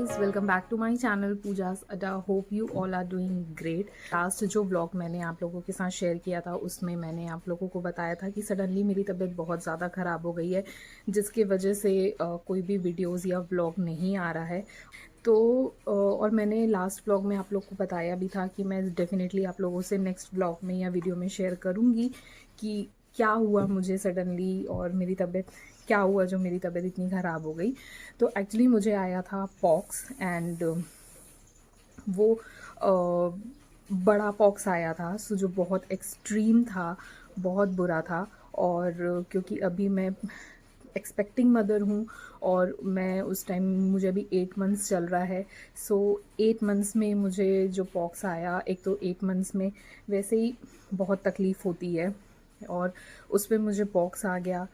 Guys, welcome back to my channel Pooja's Adda. Hope you all are doing great. Last जो vlog मैंने आप लोगों के साथ शेयर किया था उसमें मैंने आप लोगों को बताया था कि सडनली मेरी तबीयत बहुत ज़्यादा ख़राब हो गई है, जिसकी वजह से कोई भी वीडियोस या व्लॉग नहीं आ रहा है। तो और मैंने लास्ट व्लॉग में आप लोग को बताया भी था कि मैं डेफिनेटली आप लोगों से नेक्स्ट व्लॉग में या वीडियो में शेयर करूँगी कि क्या हुआ मुझे सडनली और मेरी तबीयत क्या हुआ जो मेरी तबीयत इतनी ख़राब हो गई। तो एक्चुअली मुझे आया था पॉक्स एंड वो बड़ा पॉक्स आया था, सो जो बहुत एक्सट्रीम था, बहुत बुरा था। और क्योंकि अभी मैं एक्सपेक्टिंग मदर हूँ और मैं उस टाइम मुझे अभी 8 मंथ्स चल रहा है। सो 8 मंथ्स में मुझे जो पॉक्स आया, एक तो 8 मंथ्स में वैसे ही बहुत तकलीफ़ होती है और उस पर मुझे पॉक्स आ गया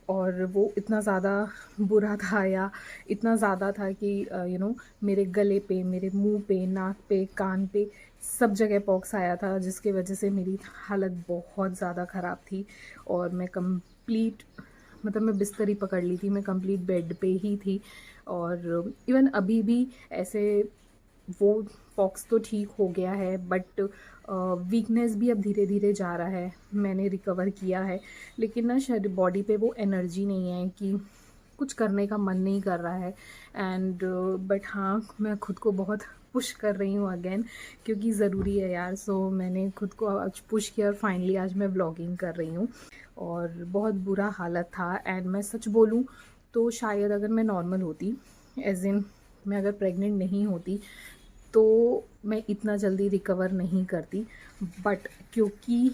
और वो इतना ज़्यादा बुरा था या इतना ज़्यादा था कि मेरे गले पे, मेरे मुंह पे, नाक पे, कान पे सब जगह पॉक्स आया था, जिसकी वजह से मेरी हालत बहुत ज़्यादा ख़राब थी। और मैं कंप्लीट मतलब मैं बिस्तर ही पकड़ ली थी, मैं कंप्लीट बेड पे ही थी। और इवन अभी भी ऐसे वो पॉक्स तो ठीक हो गया है, बट वीकनेस भी अब धीरे धीरे जा रहा है। मैंने रिकवर किया है, लेकिन ना शरीर बॉडी पे वो एनर्जी नहीं है कि कुछ करने का मन नहीं कर रहा है। एंड बट हाँ, मैं खुद को बहुत पुश कर रही हूँ अगेन, क्योंकि ज़रूरी है यार। सो मैंने खुद को आज पुश किया और फाइनली आज मैं व्लॉगिंग कर रही हूँ। और बहुत बुरा हालत था। एंड मैं सच बोलूँ तो शायद अगर मैं नॉर्मल होती, एज इन मैं अगर प्रेग्नेंट नहीं होती, तो मैं इतना जल्दी रिकवर नहीं करती। बट क्योंकि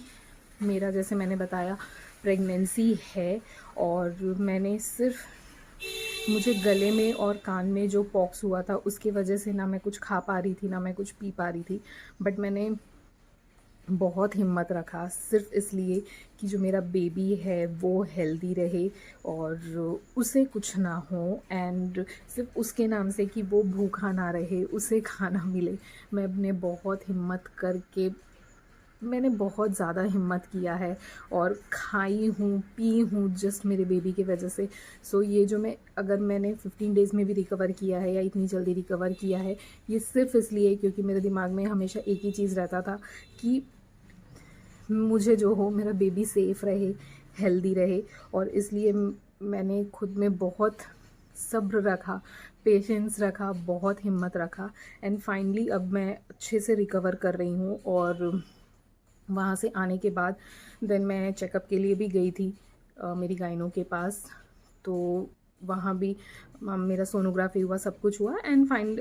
मेरा, जैसे मैंने बताया, प्रेगनेंसी है और मैंने सिर्फ, मुझे गले में और कान में जो पॉक्स हुआ था उसकी वजह से ना मैं कुछ खा पा रही थी, ना मैं कुछ पी पा रही थी। बट मैंने बहुत हिम्मत रखा सिर्फ इसलिए कि जो मेरा बेबी है वो हेल्दी रहे और उसे कुछ ना हो। एंड सिर्फ उसके नाम से कि वो भूखा ना रहे, उसे खाना मिले। मैंने बहुत हिम्मत करके, मैंने बहुत ज़्यादा हिम्मत किया है और खाई हूँ, पी हूँ, जस्ट मेरे बेबी की वजह से। सो ये जो अगर मैंने 15 डेज़ में भी रिकवर किया है या इतनी जल्दी रिकवर किया है, ये सिर्फ इसलिए क्योंकि मेरे दिमाग में हमेशा एक ही चीज़ रहता था कि मुझे जो हो, मेरा बेबी सेफ़ रहे, हेल्दी रहे। और इसलिए मैंने खुद में बहुत सब्र रखा, पेशेंस रखा, बहुत हिम्मत रखा। एंड फाइनली अब मैं अच्छे से रिकवर कर रही हूँ। और वहाँ से आने के बाद देन मैं चेकअप के लिए भी गई थी मेरी गाइनो के पास। तो वहाँ भी मेरा सोनोग्राफी हुआ, सब कुछ हुआ। एंड फाइन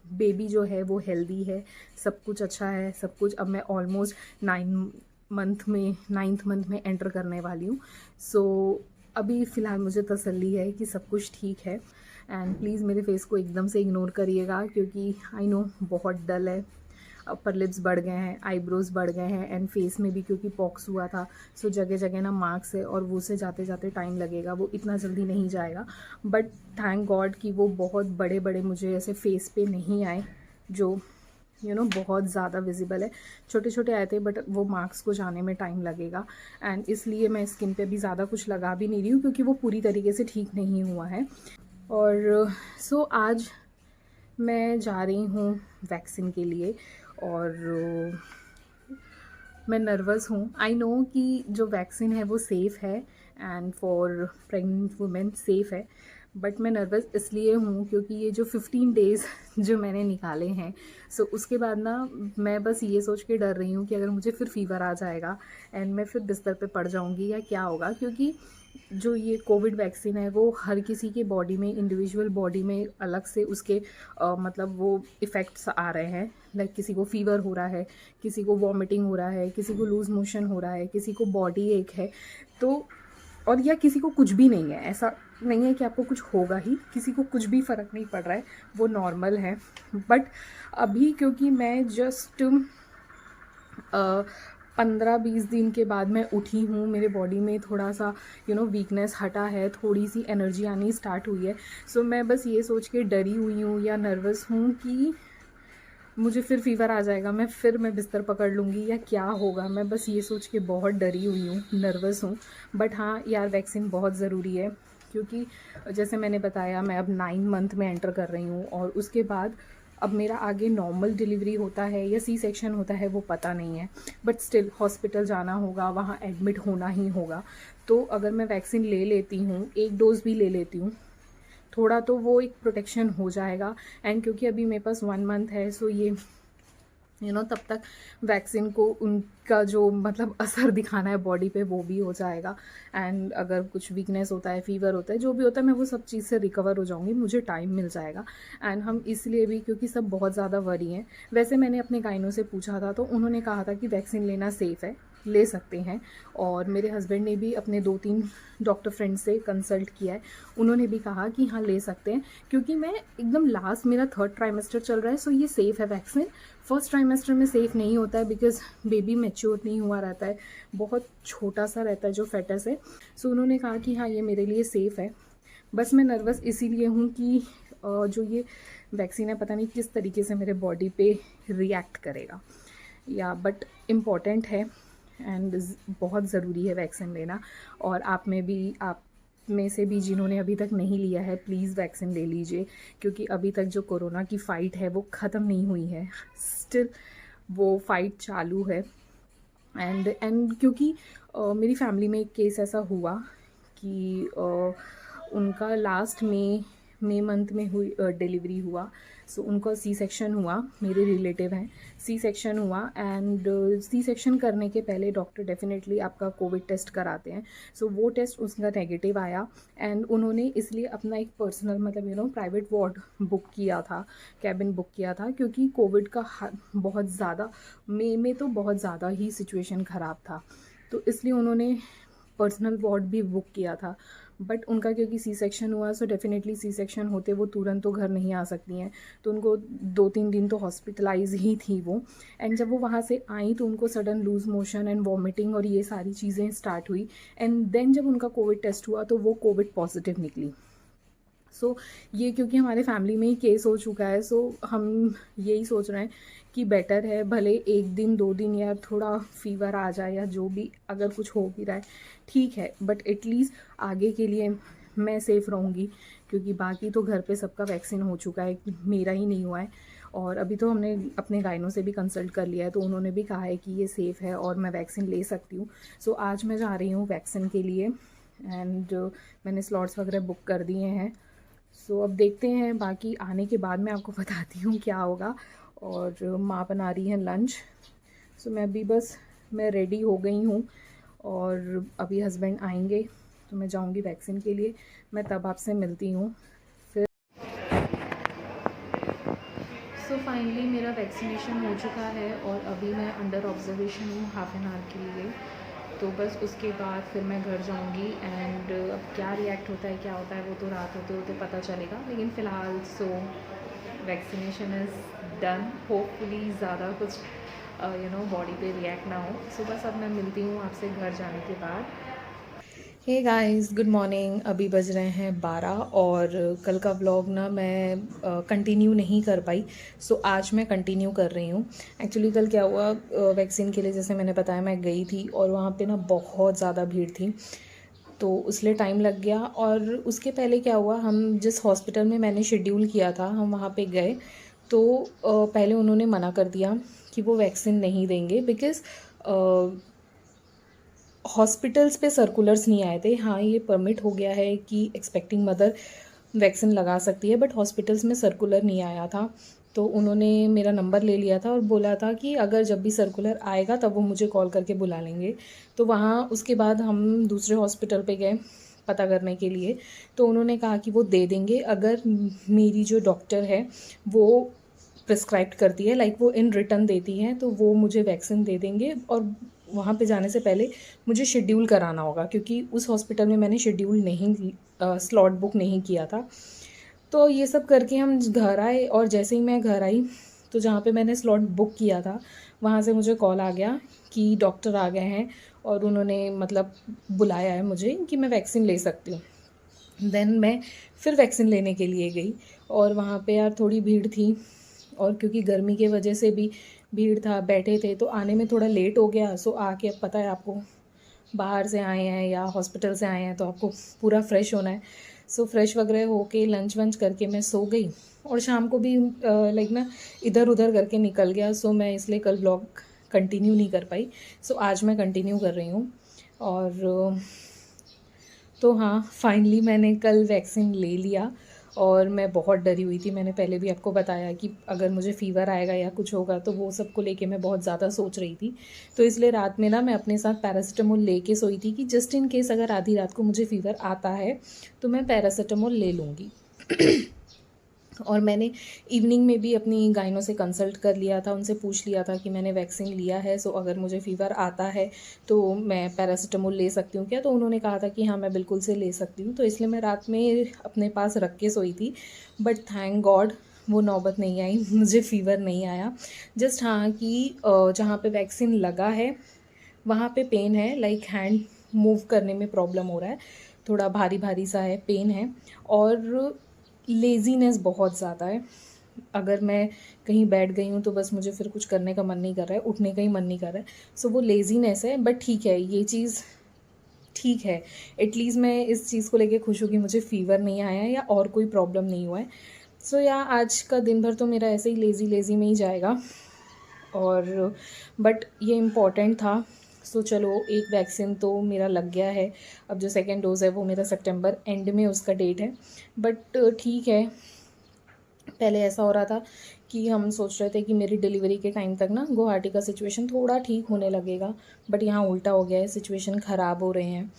बेबी जो है वो हेल्दी है, सब कुछ अच्छा है, सब कुछ। अब मैं ऑलमोस्ट 9th मंथ में एंटर करने वाली हूँ। सो अभी फ़िलहाल मुझे तसल्ली है कि सब कुछ ठीक है। एंड प्लीज़ मेरे फेस को एकदम से इग्नोर करिएगा, क्योंकि आई नो बहुत डल है। अपर लिप्स बढ़ गए हैं, आईब्रोज बढ़ गए हैं, एंड फेस में भी क्योंकि पॉक्स हुआ था, सो जगह जगह ना मार्क्स है और वो से जाते जाते टाइम लगेगा, वो इतना जल्दी नहीं जाएगा। बट थैंक गॉड कि वो बहुत बड़े बड़े मुझे ऐसे फेस पे नहीं आए जो बहुत ज़्यादा विजिबल है। छोटे छोटे आए थे, बट वो मार्क्स को जाने में टाइम लगेगा। एंड इसलिए मैं स्किन पे भी ज़्यादा कुछ लगा भी नहीं रही हूँ, क्योंकि वो पूरी तरीके से ठीक नहीं हुआ है। और सो आज मैं जा रही हूँ वैक्सीन के लिए। और मैं नर्वस हूँ। आई नो कि जो वैक्सीन है वो सेफ़ है and for pregnant women safe है। बट मैं नर्वस इसलिए हूँ क्योंकि ये जो 15 डेज़ जो मैंने निकाले हैं, सो उसके बाद ना मैं बस ये सोच के डर रही हूँ कि अगर मुझे फिर फ़ीवर आ जाएगा एंड मैं फिर बिस्तर पे पड़ जाऊँगी या क्या होगा। क्योंकि जो ये कोविड वैक्सीन है वो हर किसी के बॉडी में, इंडिविजुअल बॉडी में अलग से उसके मतलब वो इफ़ेक्ट्स आ रहे हैं। लाइक किसी को फ़ीवर हो रहा है, किसी को वॉमिटिंग हो रहा है, किसी को लूज़ मोशन हो रहा है, किसी को बॉडी एक है, तो और या किसी को कुछ भी नहीं है। ऐसा नहीं है कि आपको कुछ होगा ही, किसी को कुछ भी फ़र्क नहीं पड़ रहा है, वो नॉर्मल है। बट अभी क्योंकि मैं जस्ट 15-20 दिन के बाद मैं उठी हूँ, मेरे बॉडी में थोड़ा सा वीकनेस हटा है, थोड़ी सी एनर्जी आनी स्टार्ट हुई है। सो मैं बस ये सोच के डरी हुई हूँ या नर्वस हूँ कि मुझे फिर फ़ीवर आ जाएगा, मैं बिस्तर पकड़ लूँगी या क्या होगा। मैं बस ये सोच के बहुत डरी हुई हूँ, नर्वस हूँ। बट हाँ यार, वैक्सीन बहुत ज़रूरी है, क्योंकि जैसे मैंने बताया मैं अब 9 मंथ में एंटर कर रही हूँ, और उसके बाद अब मेरा आगे नॉर्मल डिलीवरी होता है या सी सेक्शन होता है वो पता नहीं है, बट स्टिल हॉस्पिटल जाना होगा, वहाँ एडमिट होना ही होगा। तो अगर मैं वैक्सीन ले लेती हूँ, एक डोज़ भी ले लेती हूँ, थोड़ा तो वो एक प्रोटेक्शन हो जाएगा। एंड क्योंकि अभी मेरे पास 1 मंथ है, सो ये तब तक वैक्सीन को उनका जो मतलब असर दिखाना है बॉडी पे वो भी हो जाएगा। एंड अगर कुछ वीकनेस होता है, फीवर होता है, जो भी होता है, मैं वो सब चीज़ से रिकवर हो जाऊंगी, मुझे टाइम मिल जाएगा। एंड हम इसलिए भी क्योंकि सब बहुत ज़्यादा वरी हैं। वैसे मैंने अपने गाइनों से पूछा था तो उन्होंने कहा था कि वैक्सीन लेना सेफ़ है, ले सकते हैं। और मेरे हस्बैंड ने भी अपने 2-3 डॉक्टर फ्रेंड से कंसल्ट किया है, उन्होंने भी कहा कि हाँ ले सकते हैं, क्योंकि मैं एकदम लास्ट, मेरा 3rd ट्राइमेस्टर चल रहा है, सो ये सेफ़ है वैक्सीन। फर्स्ट ट्राइमेस्टर में सेफ़ नहीं होता है बिकॉज बेबी मैच्योर नहीं हुआ रहता है, बहुत छोटा सा रहता है जो फेटस है। सो उन्होंने कहा कि हाँ ये मेरे लिए सेफ़ है। बस मैं नर्वस इसीलिए हूँ कि जो ये वैक्सीन है पता नहीं किस तरीके से मेरे बॉडी पे रिएक्ट करेगा, या बट इम्पॉर्टेंट है एंड बहुत ज़रूरी है वैक्सीन लेना। और आप में से भी जिन्होंने अभी तक नहीं लिया है, प्लीज़ वैक्सीन ले लीजिए, क्योंकि अभी तक जो कोरोना की फ़ाइट है वो ख़त्म नहीं हुई है, स्टिल वो फ़ाइट चालू है। एंड क्योंकि मेरी फैमिली में एक केस ऐसा हुआ कि उनका लास्ट मई मंथ में हुई डिलीवरी हुआ। सो उनको सी सेक्शन हुआ, मेरे रिलेटिव हैं, सी सेक्शन हुआ। एंड सी सेक्शन करने के पहले डॉक्टर डेफिनेटली आपका कोविड टेस्ट कराते हैं। सो वो टेस्ट उसका नेगेटिव आया, एंड उन्होंने इसलिए अपना एक पर्सनल मतलब प्राइवेट वार्ड बुक किया था, कैबिन बुक किया था, क्योंकि कोविड का बहुत ज़्यादा मई में तो बहुत ज़्यादा ही सिचुएशन ख़राब था, तो इसलिए उन्होंने पर्सनल वार्ड भी बुक किया था। बट उनका क्योंकि सी सेक्शन हुआ, सो डेफिनेटली सी सेक्शन होते वो तुरंत तो घर नहीं आ सकती हैं, तो उनको 2-3 दिन तो हॉस्पिटलाइज ही थी वो। एंड जब वो वहाँ से आई तो उनको sudden loose motion and vomiting और ये सारी चीज़ें स्टार्ट हुई। एंड देन जब उनका कोविड टेस्ट हुआ तो वो कोविड पॉजिटिव निकली। सो ये क्योंकि हमारे फैमिली में ही केस हो चुका है, सो हम यही सोच रहे हैं कि बेटर है भले 1 दिन 2 दिन या थोड़ा फीवर आ जाए या जो भी, अगर कुछ हो भी रहा है ठीक है, बट एटलीस्ट आगे के लिए मैं सेफ़ रहूँगी, क्योंकि बाकी तो घर पे सबका वैक्सीन हो चुका है, मेरा ही नहीं हुआ है। और अभी तो हमने अपने गाइनों से भी कंसल्ट कर लिया है, तो उन्होंने भी कहा है कि ये सेफ़ है और मैं वैक्सीन ले सकती हूँ। सो आज मैं जा रही हूँ वैक्सीन के लिए, एंड मैंने स्लॉट्स वगैरह बुक कर दिए हैं। सो अब देखते हैं, बाकी आने के बाद मैं आपको बताती हूँ क्या होगा। और माँ बना रही हैं लंच। सो मैं रेडी हो गई हूँ, और अभी हस्बैंड आएंगे तो मैं जाऊँगी वैक्सीन के लिए, मैं तब आपसे मिलती हूँ फिर। सो फाइनली मेरा वैक्सीनेशन हो चुका है और अभी मैं अंडर ऑब्जर्वेशन हूँ हाफ एन आवर के लिए। तो बस उसके बाद फिर मैं घर जाऊंगी, एंड अब क्या रिएक्ट होता है क्या होता है वो तो रात होते होते पता चलेगा, लेकिन फ़िलहाल so vaccination is done. Hopefully ज़्यादा कुछ बॉडी पे रिएक्ट ना हो। सो बस अब मैं मिलती हूँ आपसे घर जाने के बाद। Hey guys, good morning. अभी बज रहे हैं 12, और कल का व्लॉग ना मैं कंटिन्यू नहीं कर पाई, सो आज मैं कंटिन्यू कर रही हूँ। एक्चुअली कल क्या हुआ, वैक्सीन के लिए जैसे मैंने बताया मैं गई थी, और वहाँ पे ना बहुत ज़्यादा भीड़ थी, तो उसलिए टाइम लग गया। और उसके पहले क्या हुआ, हम जिस हॉस्पिटल में मैंने शेड्यूल किया था हम वहाँ पे गए, तो पहले उन्होंने मना कर दिया कि वो वैक्सीन नहीं देंगे, बिकॉज़ हॉस्पिटल्स पे सर्कुलर्स नहीं आए थे। हाँ, ये परमिट हो गया है कि एक्सपेक्टिंग मदर वैक्सीन लगा सकती है, बट हॉस्पिटल्स में सर्कुलर नहीं आया था। तो उन्होंने मेरा नंबर ले लिया था और बोला था कि अगर जब भी सर्कुलर आएगा तब वो मुझे कॉल करके बुला लेंगे। तो वहाँ उसके बाद हम दूसरे हॉस्पिटल पे गए पता करने के लिए, तो उन्होंने कहा कि वो दे देंगे अगर मेरी जो डॉक्टर है वो प्रिस्क्राइब करती है, लाइक वो इन रिटर्न देती हैं, तो वो मुझे वैक्सीन दे देंगे। और वहाँ पे जाने से पहले मुझे शेड्यूल कराना होगा, क्योंकि उस हॉस्पिटल में मैंने शेड्यूल नहीं स्लॉट बुक नहीं किया था। तो ये सब करके हम घर आए, और जैसे ही मैं घर आई तो जहाँ पे मैंने स्लॉट बुक किया था वहाँ से मुझे कॉल आ गया कि डॉक्टर आ गए हैं और उन्होंने मतलब बुलाया है मुझे कि मैं वैक्सीन ले सकती हूँ। देन मैं फिर वैक्सीन लेने के लिए गई, और वहाँ पे यार थोड़ी भीड़ थी, और क्योंकि गर्मी के वजह से भी भीड़ था, बैठे थे, तो आने में थोड़ा लेट हो गया। सो आके अब पता है आपको बाहर से आए हैं या हॉस्पिटल से आए हैं तो आपको पूरा फ्रेश होना है। सो फ्रेश वगैरह होके लंच वंच करके मैं सो गई और शाम को भी लाइक ना इधर उधर करके निकल गया। सो मैं इसलिए कल ब्लॉग कंटिन्यू नहीं कर पाई। सो आज मैं कंटिन्यू कर रही हूँ। और तो हाँ, फाइनली मैंने कल वैक्सीन ले लिया और मैं बहुत डरी हुई थी। मैंने पहले भी आपको बताया कि अगर मुझे फ़ीवर आएगा या कुछ होगा तो वो सब को लेके मैं बहुत ज़्यादा सोच रही थी। तो इसलिए रात में ना मैं अपने साथ पैरासिटामोल लेके सोई थी कि जस्ट इन केस अगर आधी रात को मुझे फ़ीवर आता है तो मैं पैरासिटामोल ले लूँगी। और मैंने इवनिंग में भी अपनी गाइनो से कंसल्ट कर लिया था, उनसे पूछ लिया था कि मैंने वैक्सीन लिया है, सो अगर मुझे फ़ीवर आता है तो मैं पैरासिटामोल ले सकती हूँ क्या? तो उन्होंने कहा था कि हाँ, मैं बिल्कुल से ले सकती हूँ। तो इसलिए मैं रात में अपने पास रख के सोई थी। बट थैंक गॉड वो नौबत नहीं आई, मुझे फ़ीवर नहीं आया। जस्ट हाँ कि जहाँ पे वैक्सीन लगा है वहाँ पे पेन है, लाइक हैंड मूव करने में प्रॉब्लम हो रहा है, थोड़ा भारी भारी सा है, पेन है। और लेज़ीनेस बहुत ज़्यादा है। अगर मैं कहीं बैठ गई हूँ तो बस मुझे फिर कुछ करने का मन नहीं कर रहा है, उठने का ही मन नहीं कर रहा है। सो वो लेज़ीनेस है, बट ठीक है, ये चीज़ ठीक है। एटलीस्ट मैं इस चीज़ को लेके खुश हूँ कि मुझे फ़ीवर नहीं आया है या और कोई प्रॉब्लम नहीं हुआ है। सो या आज का दिन भर तो मेरा ऐसे ही लेज़ी में ही जाएगा। और बट ये इम्पॉर्टेंट था। सो चलो, एक वैक्सीन तो मेरा लग गया है। अब जो सेकेंड डोज़ है वो मेरा सितंबर एंड में उसका डेट है। बट ठीक है, पहले ऐसा हो रहा था कि हम सोच रहे थे कि मेरी डिलीवरी के टाइम तक ना गुवाहाटी का सिचुएशन थोड़ा ठीक होने लगेगा, बट यहाँ उल्टा हो गया है, सिचुएशन ख़राब हो रहे हैं।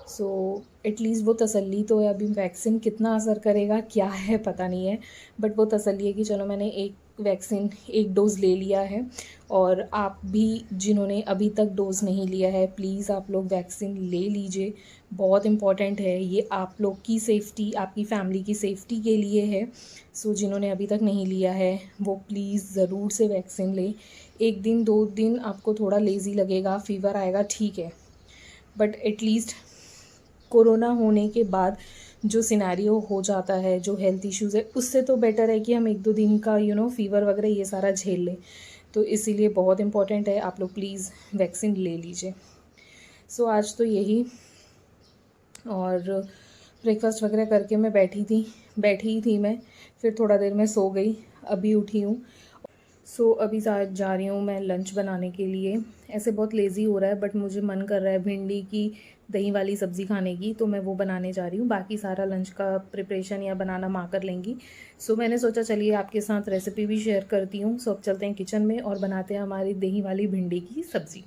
सो एटलीस्ट वो तसल्ली तो है। अभी वैक्सीन कितना असर करेगा क्या है पता नहीं है, बट वो तसल्ली है कि चलो मैंने एक वैक्सीन, एक डोज़ ले लिया है। और आप भी जिन्होंने अभी तक डोज़ नहीं लिया है, प्लीज़ आप लोग वैक्सीन ले लीजिए, बहुत इम्पॉर्टेंट है ये। आप लोग की सेफ़्टी, आपकी फ़ैमिली की सेफ़्टी के लिए है। सो जिन्होंने अभी तक नहीं लिया है वो प्लीज़ ज़रूर से वैक्सीन लें। 1 दिन 2 दिन आपको थोड़ा लेज़ी लगेगा, फ़ीवर आएगा, ठीक है, बट एटलीस्ट कोरोना होने के बाद जो सिनेरियो हो जाता है, जो हेल्थ इश्यूज़ है, उससे तो बेटर है कि हम 1-2 दिन का फ़ीवर वगैरह ये सारा झेल लें। तो इसीलिए बहुत इम्पॉर्टेंट है, आप लोग प्लीज़ वैक्सीन ले लीजिए। सो आज तो यही। और ब्रेकफास्ट वगैरह करके मैं बैठी ही थी मैं, फिर थोड़ा देर में सो गई, अभी उठी हूँ। सो अभी जा रही हूँ मैं लंच बनाने के लिए। ऐसे बहुत लेज़ी हो रहा है, बट मुझे मन कर रहा है भिंडी की दही वाली सब्ज़ी खाने की, तो मैं वो बनाने जा रही हूँ। बाकी सारा लंच का प्रिपरेशन या बनाना माँ कर लेंगी। सो मैंने सोचा चलिए आपके साथ रेसिपी भी शेयर करती हूँ। सो अब चलते हैं किचन में और बनाते हैं हमारी दही वाली भिंडी की सब्ज़ी।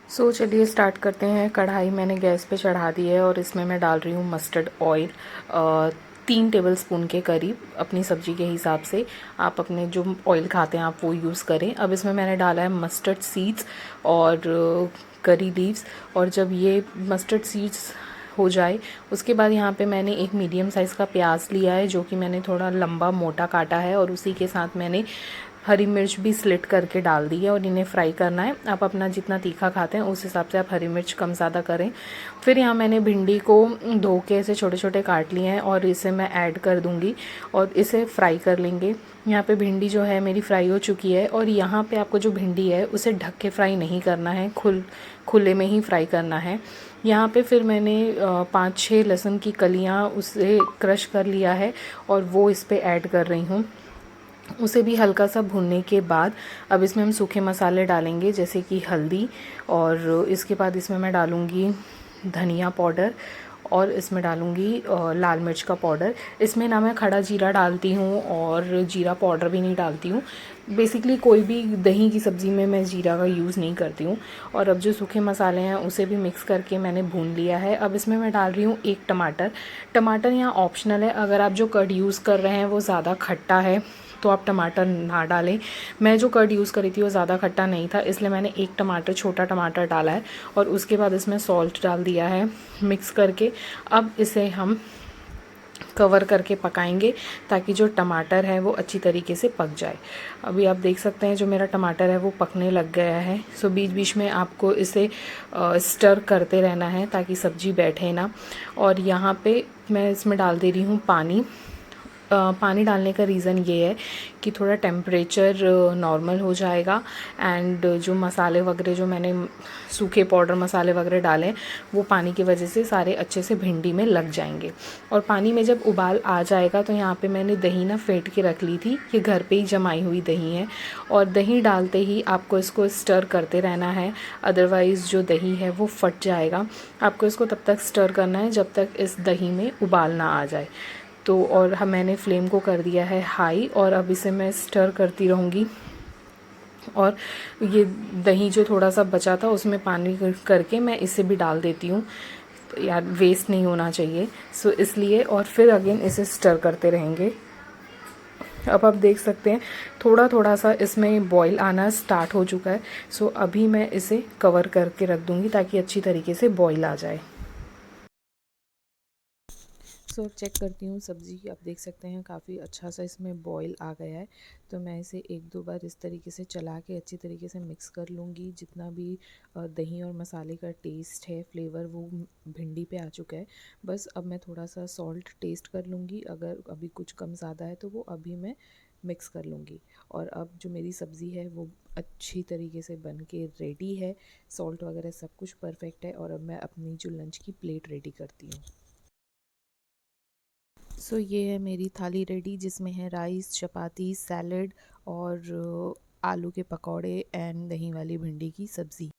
सो चलिए स्टार्ट करते हैं। कढ़ाई मैंने गैस पे चढ़ा दी है और इसमें मैं डाल रही हूँ मस्टर्ड ऑयल, 3 टेबलस्पून के करीब, अपनी सब्ज़ी के हिसाब से। आप अपने जो ऑयल खाते हैं आप वो यूज़ करें। अब इसमें मैंने डाला है मस्टर्ड सीड्स और करी लीव्स। और जब ये मस्टर्ड सीड्स हो जाए उसके बाद यहाँ पे मैंने एक मीडियम साइज़ का प्याज लिया है, जो कि मैंने थोड़ा लंबा मोटा काटा है, और उसी के साथ मैंने हरी मिर्च भी स्लिट करके डाल दी है और इन्हें फ्राई करना है। आप अपना जितना तीखा खाते हैं उस हिसाब से आप हरी मिर्च कम ज़्यादा करें। फिर यहाँ मैंने भिंडी को धो के ऐसे छोटे छोटे काट लिए हैं और इसे मैं ऐड कर दूँगी और इसे फ्राई कर लेंगे। यहाँ पे भिंडी जो है मेरी फ्राई हो चुकी है। और यहाँ पे आपको जो भिंडी है उसे ढक के फ्राई नहीं करना है, खुले में ही फ्राई करना है। यहाँ पे फिर मैंने 5-6 लहसुन की कलियाँ उसे क्रश कर लिया है और वो इस पे ऐड कर रही हूँ। उसे भी हल्का सा भुनने के बाद अब इसमें हम सूखे मसाले डालेंगे, जैसे कि हल्दी, और इसके बाद इसमें मैं डालूँगी धनिया पाउडर और इसमें डालूँगी लाल मिर्च का पाउडर। इसमें ना मैं खड़ा जीरा डालती हूँ और जीरा पाउडर भी नहीं डालती हूँ। बेसिकली कोई भी दही की सब्ज़ी में मैं जीरा का यूज़ नहीं करती हूँ। और अब जो सूखे मसाले हैं उसे भी मिक्स करके मैंने भून लिया है। अब इसमें मैं डाल रही हूँ 1 टमाटर यहाँ ऑप्शनल है। अगर आप जो कर्ड यूज़ कर रहे हैं वो ज़्यादा खट्टा है तो आप टमाटर ना डालें। मैं जो कर्ड यूज़ करी थी वो ज़्यादा खट्टा नहीं था, इसलिए मैंने 1 छोटा टमाटर डाला है और उसके बाद इसमें सॉल्ट डाल दिया है मिक्स करके। अब इसे हम कवर करके पकाएंगे ताकि जो टमाटर है वो अच्छी तरीके से पक जाए। अभी आप देख सकते हैं जो मेरा टमाटर है वो पकने लग गया है। सो बीच बीच में आपको इसे स्टर करते रहना है ताकि सब्ज़ी बैठे ना। और यहाँ पे मैं इसमें डाल दे रही हूँ पानी। पानी डालने का रीज़न ये है कि थोड़ा टेम्परेचर नॉर्मल हो जाएगा एंड जो मसाले वगैरह जो मैंने सूखे पाउडर मसाले वगैरह डाले वो पानी की वजह से सारे अच्छे से भिंडी में लग जाएंगे। और पानी में जब उबाल आ जाएगा तो यहाँ पे मैंने दही ना फेंट के रख ली थी, ये घर पे ही जमाई हुई दही है। और दही डालते ही आपको इसको स्टर करते रहना है, अदरवाइज़ जो दही है वो फट जाएगा। आपको इसको तब तक स्टर करना है जब तक इस दही में उबाल ना आ जाए। तो और मैंने फ्लेम को कर दिया है हाई और अब इसे मैं स्टर करती रहूँगी। और ये दही जो थोड़ा सा बचा था उसमें पानी करके मैं इसे भी डाल देती हूँ, तो यार वेस्ट नहीं होना चाहिए, सो इसलिए। और फिर अगेन इसे स्टर करते रहेंगे। अब आप देख सकते हैं थोड़ा थोड़ा सा इसमें बॉईल आना स्टार्ट हो चुका है। सो अभी मैं इसे कवर करके रख दूँगी ताकि अच्छी तरीके से बॉईल आ जाए। सो चेक करती हूँ सब्ज़ी, आप देख सकते हैं काफ़ी अच्छा सा इसमें बॉईल आ गया है। तो मैं इसे एक दो बार इस तरीके से चला के अच्छी तरीके से मिक्स कर लूँगी। जितना भी दही और मसाले का टेस्ट है, फ्लेवर, वो भिंडी पे आ चुका है। बस अब मैं थोड़ा सा सॉल्ट टेस्ट कर लूँगी, अगर अभी कुछ कम ज़्यादा है तो वो अभी मैं मिक्स कर लूँगी। और अब जो मेरी सब्ज़ी है वो अच्छी तरीके से बन के रेडी है, सॉल्ट वगैरह सब कुछ परफेक्ट है। और अब मैं अपनी जो लंच की प्लेट रेडी करती हूँ। सो ये है मेरी थाली रेडी, जिसमें है राइस, चपाती, सैलड और आलू के पकौड़े एंड दही वाली भिंडी की सब्ज़ी।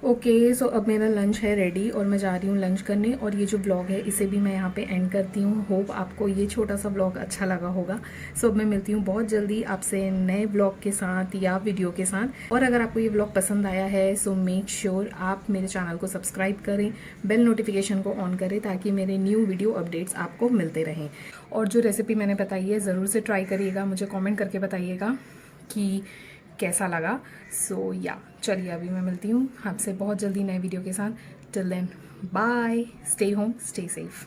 ओके, सो अब मेरा लंच है रेडी और मैं जा रही हूँ लंच करने। और ये जो ब्लॉग है इसे भी मैं यहाँ पे एंड करती हूँ। होप आपको ये छोटा सा ब्लॉग अच्छा लगा होगा। सो अब मैं मिलती हूँ बहुत जल्दी आपसे नए ब्लॉग के साथ या वीडियो के साथ। और अगर आपको ये ब्लॉग पसंद आया है सो मेक श्योर आप मेरे चैनल को सब्सक्राइब करें, बेल नोटिफिकेशन को ऑन करें ताकि मेरे न्यू वीडियो अपडेट्स आपको मिलते रहें। और जो रेसिपी मैंने बताई है ज़रूर से ट्राई करिएगा, मुझे कॉमेंट करके बताइएगा कि कैसा लगा। सो या चलिए अभी मैं मिलती हूँ आपसे बहुत जल्दी नए वीडियो के साथ। Till then bye, stay home, stay safe.